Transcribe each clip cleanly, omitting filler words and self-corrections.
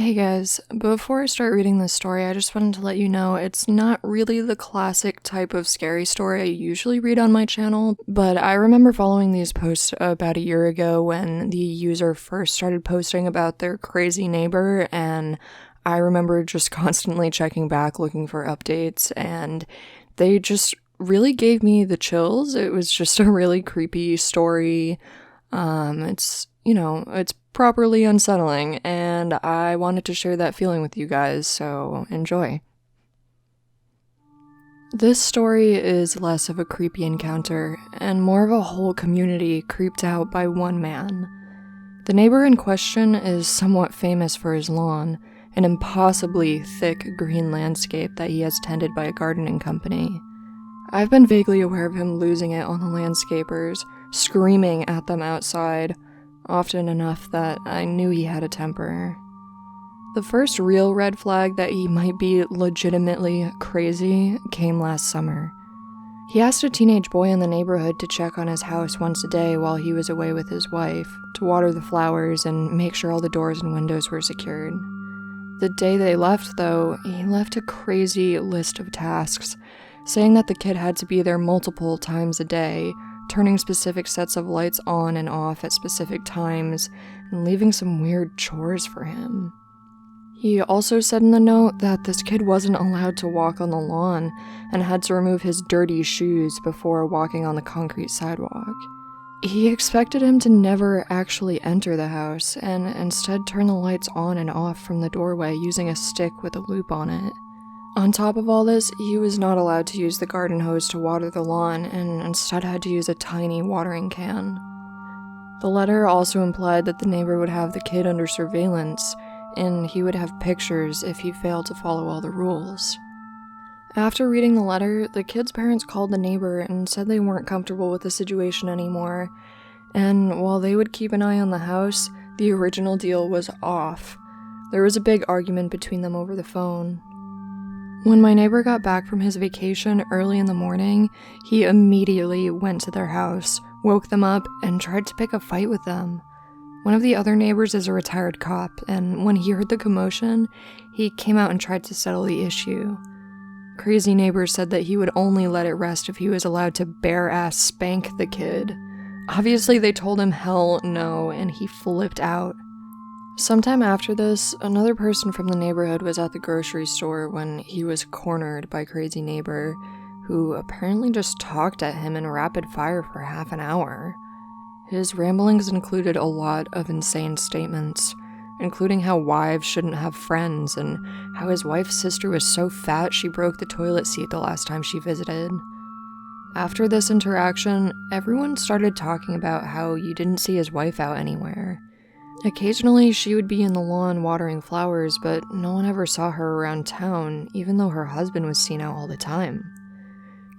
Hey guys, before I start reading this story, I just wanted to let you know it's not really the classic type of scary story I usually read on my channel, but I remember following these posts about a year ago when the user first started posting about their crazy neighbor, and I remember just constantly checking back looking for updates, and they just really gave me the chills. It was just a really creepy story. It's properly unsettling, and I wanted to share that feeling with you guys, so enjoy. This story is less of a creepy encounter, and more of a whole community creeped out by one man. The neighbor in question is somewhat famous for his lawn, an impossibly thick green landscape that he has tended by a gardening company. I've been vaguely aware of him losing it on the landscapers, screaming at them outside, often enough that I knew he had a temper. The first real red flag that he might be legitimately crazy came last summer. He asked a teenage boy in the neighborhood to check on his house once a day while he was away with his wife, to water the flowers and make sure all the doors and windows were secured. The day they left, though, he left a crazy list of tasks, saying that the kid had to be there multiple times a day, turning specific sets of lights on and off at specific times, and leaving some weird chores for him. He also said in the note that this kid wasn't allowed to walk on the lawn and had to remove his dirty shoes before walking on the concrete sidewalk. He expected him to never actually enter the house and instead turn the lights on and off from the doorway using a stick with a loop on it. On top of all this, he was not allowed to use the garden hose to water the lawn and instead had to use a tiny watering can. The letter also implied that the neighbor would have the kid under surveillance, and he would have pictures if he failed to follow all the rules. After reading the letter, the kid's parents called the neighbor and said they weren't comfortable with the situation anymore, and while they would keep an eye on the house, the original deal was off. There was a big argument between them over the phone. When my neighbor got back from his vacation early in the morning, he immediately went to their house, woke them up, and tried to pick a fight with them. One of the other neighbors is a retired cop, and when he heard the commotion, he came out and tried to settle the issue. Crazy neighbor said that he would only let it rest if he was allowed to bare-ass spank the kid. Obviously, they told him hell no, and he flipped out. Sometime after this, another person from the neighborhood was at the grocery store when he was cornered by Crazy Neighbor, who apparently just talked at him in rapid fire for half an hour. His ramblings included a lot of insane statements, including how wives shouldn't have friends and how his wife's sister was so fat she broke the toilet seat the last time she visited. After this interaction, everyone started talking about how you didn't see his wife out anywhere. Occasionally, she would be in the lawn watering flowers, but no one ever saw her around town, even though her husband was seen out all the time.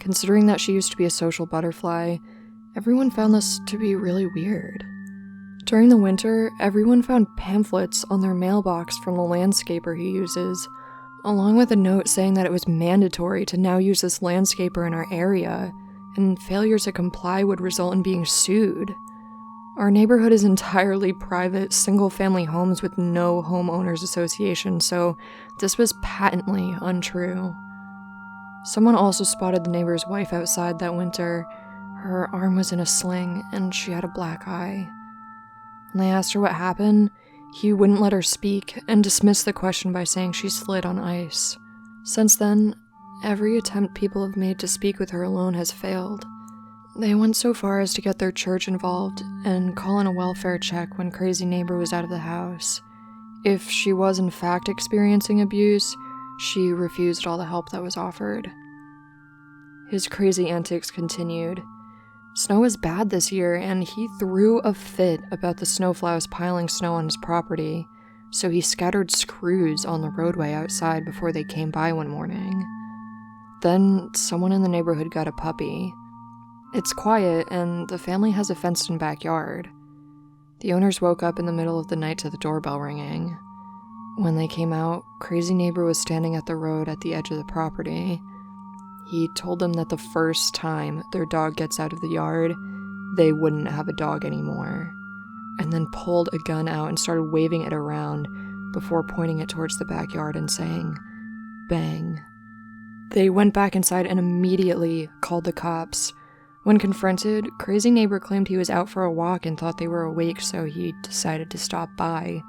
Considering that she used to be a social butterfly, everyone found this to be really weird. During the winter, everyone found pamphlets on their mailbox from the landscaper he uses, along with a note saying that it was mandatory to now use this landscaper in our area, and failure to comply would result in being sued. Our neighborhood is entirely private, single-family homes with no homeowners association, so this was patently untrue. Someone also spotted the neighbor's wife outside that winter. Her arm was in a sling, and she had a black eye. When they asked her what happened, he wouldn't let her speak and dismissed the question by saying she slid on ice. Since then, every attempt people have made to speak with her alone has failed. They went so far as to get their church involved and call in a welfare check when Crazy Neighbor was out of the house. If she was in fact experiencing abuse, she refused all the help that was offered. His crazy antics continued. Snow was bad this year, and he threw a fit about the snowflows piling snow on his property, so he scattered screws on the roadway outside before they came by one morning. Then someone in the neighborhood got a puppy. It's quiet, and the family has a fenced-in backyard. The owners woke up in the middle of the night to the doorbell ringing. When they came out, Crazy Neighbor was standing at the road at the edge of the property. He told them that the first time their dog gets out of the yard, they wouldn't have a dog anymore, and then pulled a gun out and started waving it around, before pointing it towards the backyard and saying, "Bang." They went back inside and immediately called the cops. When confronted, crazy neighbor claimed he was out for a walk and thought they were awake, so he decided to stop by.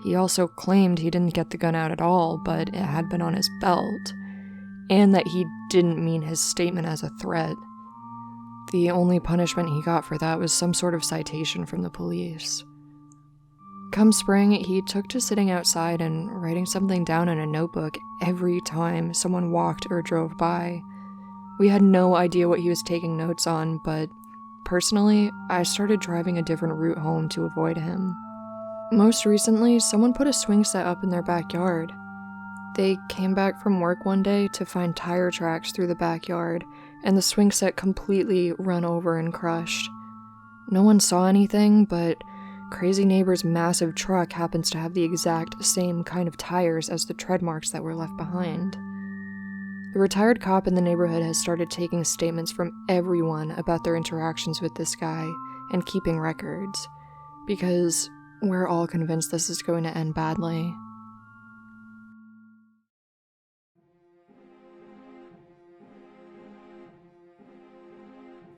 He also claimed he didn't get the gun out at all, but it had been on his belt, and that he didn't mean his statement as a threat. The only punishment he got for that was some sort of citation from the police. Come spring, he took to sitting outside and writing something down in a notebook every time someone walked or drove by. We had no idea what he was taking notes on, but personally, I started driving a different route home to avoid him. Most recently, someone put a swing set up in their backyard. They came back from work one day to find tire tracks through the backyard, and the swing set completely run over and crushed. No one saw anything, but crazy neighbor's massive truck happens to have the exact same kind of tires as the tread marks that were left behind. The retired cop in the neighborhood has started taking statements from everyone about their interactions with this guy and keeping records, because we're all convinced this is going to end badly.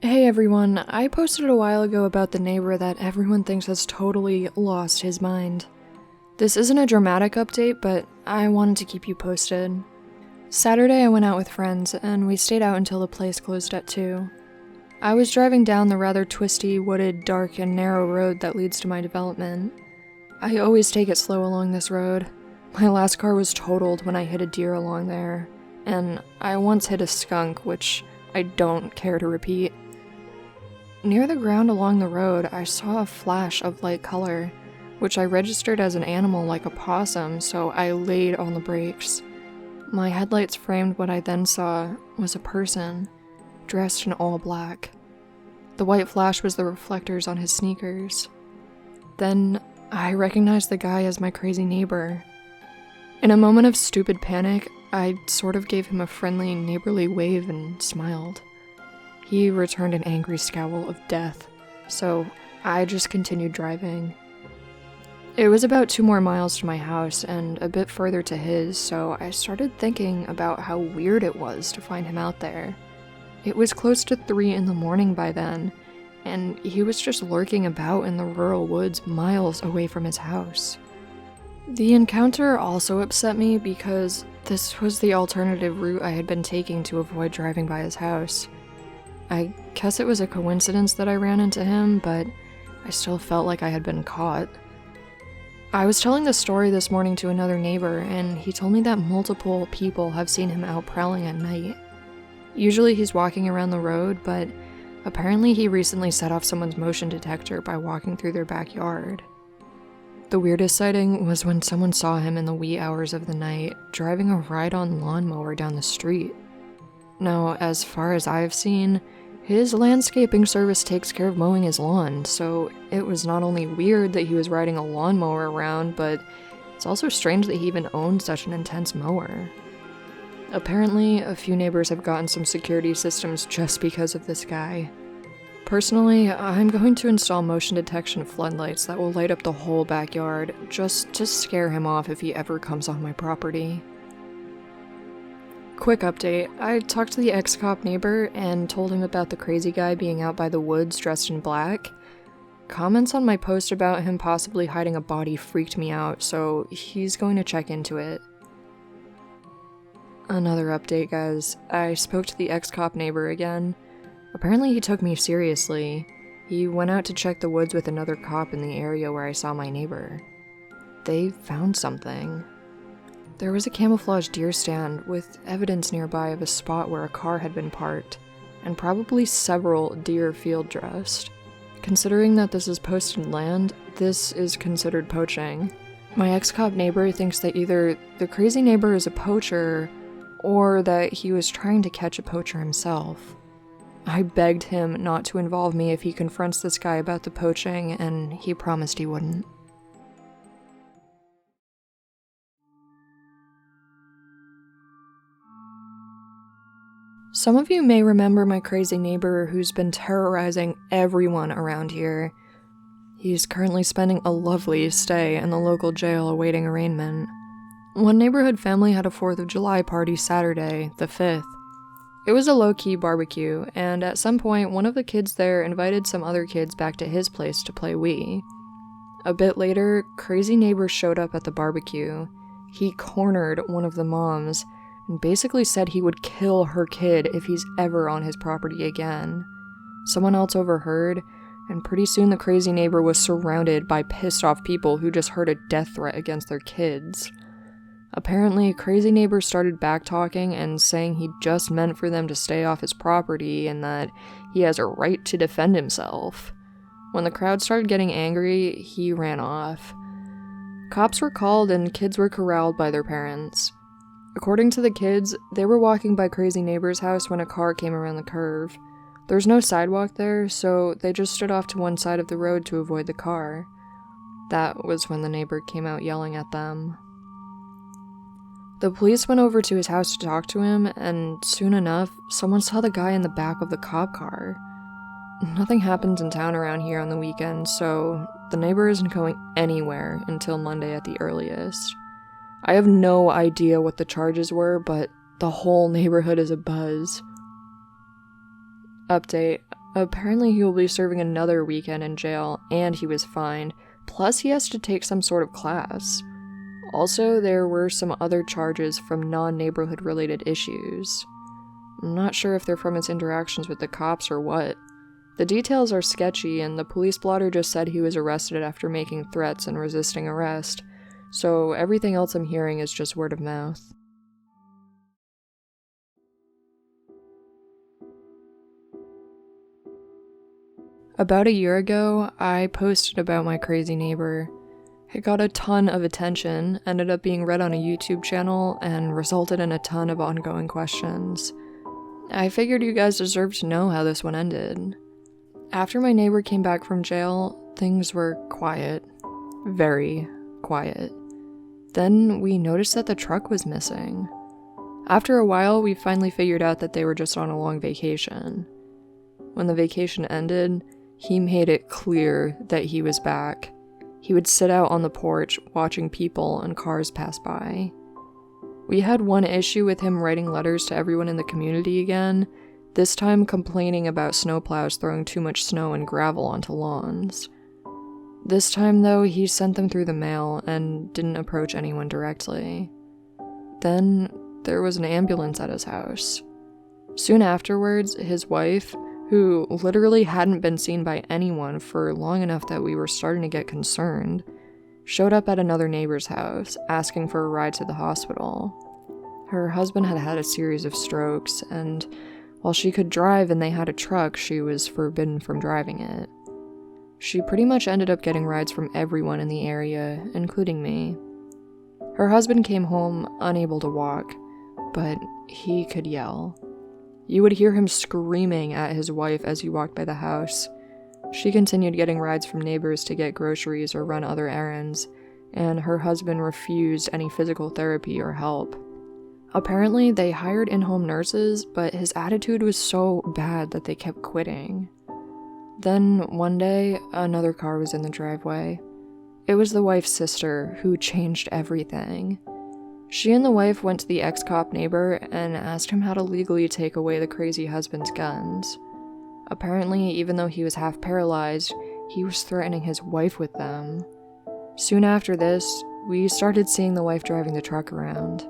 Hey everyone, I posted a while ago about the neighbor that everyone thinks has totally lost his mind. This isn't a dramatic update, but I wanted to keep you posted. Saturday I went out with friends, and we stayed out until the place closed at 2. I was driving down the rather twisty, wooded, dark, and narrow road that leads to my development. I always take it slow along this road. My last car was totaled when I hit a deer along there, and I once hit a skunk, which I don't care to repeat. Near the ground along the road, I saw a flash of light color, which I registered as an animal like a possum, so I laid on the brakes. My headlights framed what I then saw was a person, dressed in all black. The white flash was the reflectors on his sneakers. Then I recognized the guy as my crazy neighbor. In a moment of stupid panic, I sort of gave him a friendly, neighborly wave and smiled. He returned an angry scowl of death, so I just continued driving. It was about 2 more miles to my house and a bit further to his, so I started thinking about how weird it was to find him out there. It was close to 3 in the morning by then, and he was just lurking about in the rural woods miles away from his house. The encounter also upset me because this was the alternative route I had been taking to avoid driving by his house. I guess it was a coincidence that I ran into him, but I still felt like I had been caught. I was telling the story this morning to another neighbor, and he told me that multiple people have seen him out prowling at night. Usually he's walking around the road, but apparently he recently set off someone's motion detector by walking through their backyard. The weirdest sighting was when someone saw him in the wee hours of the night, driving a ride-on lawnmower down the street. Now, as far as I've seen, his landscaping service takes care of mowing his lawn, so it was not only weird that he was riding a lawnmower around, but it's also strange that he even owned such an intense mower. Apparently, a few neighbors have gotten some security systems just because of this guy. Personally, I'm going to install motion detection floodlights that will light up the whole backyard, just to scare him off if he ever comes on my property. Quick update, I talked to the ex-cop neighbor and told him about the crazy guy being out by the woods dressed in black. Comments on my post about him possibly hiding a body freaked me out, so he's going to check into it. Another update, guys. I spoke to the ex-cop neighbor again. Apparently he took me seriously. He went out to check the woods with another cop in the area where I saw my neighbor. They found something. There was a camouflage deer stand with evidence nearby of a spot where a car had been parked, and probably several deer field dressed. Considering that this is posted land, this is considered poaching. My ex-cop neighbor thinks that either the crazy neighbor is a poacher, or that he was trying to catch a poacher himself. I begged him not to involve me if he confronts this guy about the poaching, and he promised he wouldn't. Some of you may remember my crazy neighbor who's been terrorizing everyone around here. He's currently spending a lovely stay in the local jail awaiting arraignment. One neighborhood family had a 4th of July party Saturday, the 5th. It was a low-key barbecue, and at some point, one of the kids there invited some other kids back to his place to play Wii. A bit later, crazy neighbor showed up at the barbecue. He cornered one of the moms and basically said he would kill her kid if he's ever on his property again. Someone else overheard, and pretty soon the crazy neighbor was surrounded by pissed-off people who just heard a death threat against their kids. Apparently, crazy neighbor started backtalking and saying he just meant for them to stay off his property and that he has a right to defend himself. When the crowd started getting angry, he ran off. Cops were called and kids were corralled by their parents. According to the kids, they were walking by crazy neighbor's house when a car came around the curve. There's no sidewalk there, so they just stood off to one side of the road to avoid the car. That was when the neighbor came out yelling at them. The police went over to his house to talk to him, and soon enough, someone saw the guy in the back of the cop car. Nothing happens in town around here on the weekend, so the neighbor isn't going anywhere until Monday at the earliest. I have no idea what the charges were, but the whole neighborhood is abuzz. Update. Apparently he will be serving another weekend in jail, and he was fined, plus he has to take some sort of class. Also, there were some other charges from non-neighborhood related issues. I'm not sure if they're from his interactions with the cops or what. The details are sketchy, and the police blotter just said he was arrested after making threats and resisting arrest, so everything else I'm hearing is just word of mouth. About a year ago, I posted about my crazy neighbor. It got a ton of attention, ended up being read on a YouTube channel, and resulted in a ton of ongoing questions. I figured you guys deserved to know how this one ended. After my neighbor came back from jail, things were quiet. Very quiet. Then we noticed that the truck was missing. After a while, we finally figured out that they were just on a long vacation. When the vacation ended, he made it clear that he was back. He would sit out on the porch watching people and cars pass by. We had one issue with him writing letters to everyone in the community again, this time complaining about snowplows throwing too much snow and gravel onto lawns. This time, though, he sent them through the mail and didn't approach anyone directly. Then, there was an ambulance at his house. Soon afterwards, his wife, who literally hadn't been seen by anyone for long enough that we were starting to get concerned, showed up at another neighbor's house, asking for a ride to the hospital. Her husband had had a series of strokes, and while she could drive and they had a truck, she was forbidden from driving it. She pretty much ended up getting rides from everyone in the area, including me. Her husband came home unable to walk, but he could yell. You would hear him screaming at his wife as he walked by the house. She continued getting rides from neighbors to get groceries or run other errands, and her husband refused any physical therapy or help. Apparently, they hired in-home nurses, but his attitude was so bad that they kept quitting. Then, one day, another car was in the driveway. It was the wife's sister, who changed everything. She and the wife went to the ex-cop neighbor and asked him how to legally take away the crazy husband's guns. Apparently, even though he was half paralyzed, he was threatening his wife with them. Soon after this, we started seeing the wife driving the truck around.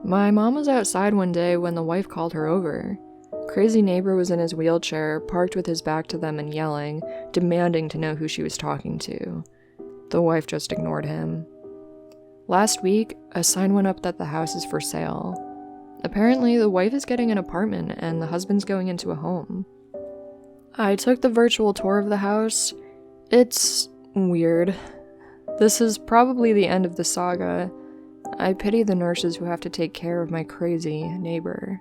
My mom was outside one day when the wife called her over. Crazy neighbor was in his wheelchair, parked with his back to them and yelling, demanding to know who she was talking to. The wife just ignored him. Last week, a sign went up that the house is for sale. Apparently, the wife is getting an apartment and the husband's going into a home. I took the virtual tour of the house. It's weird. This is probably the end of the saga. I pity the nurses who have to take care of my crazy neighbor.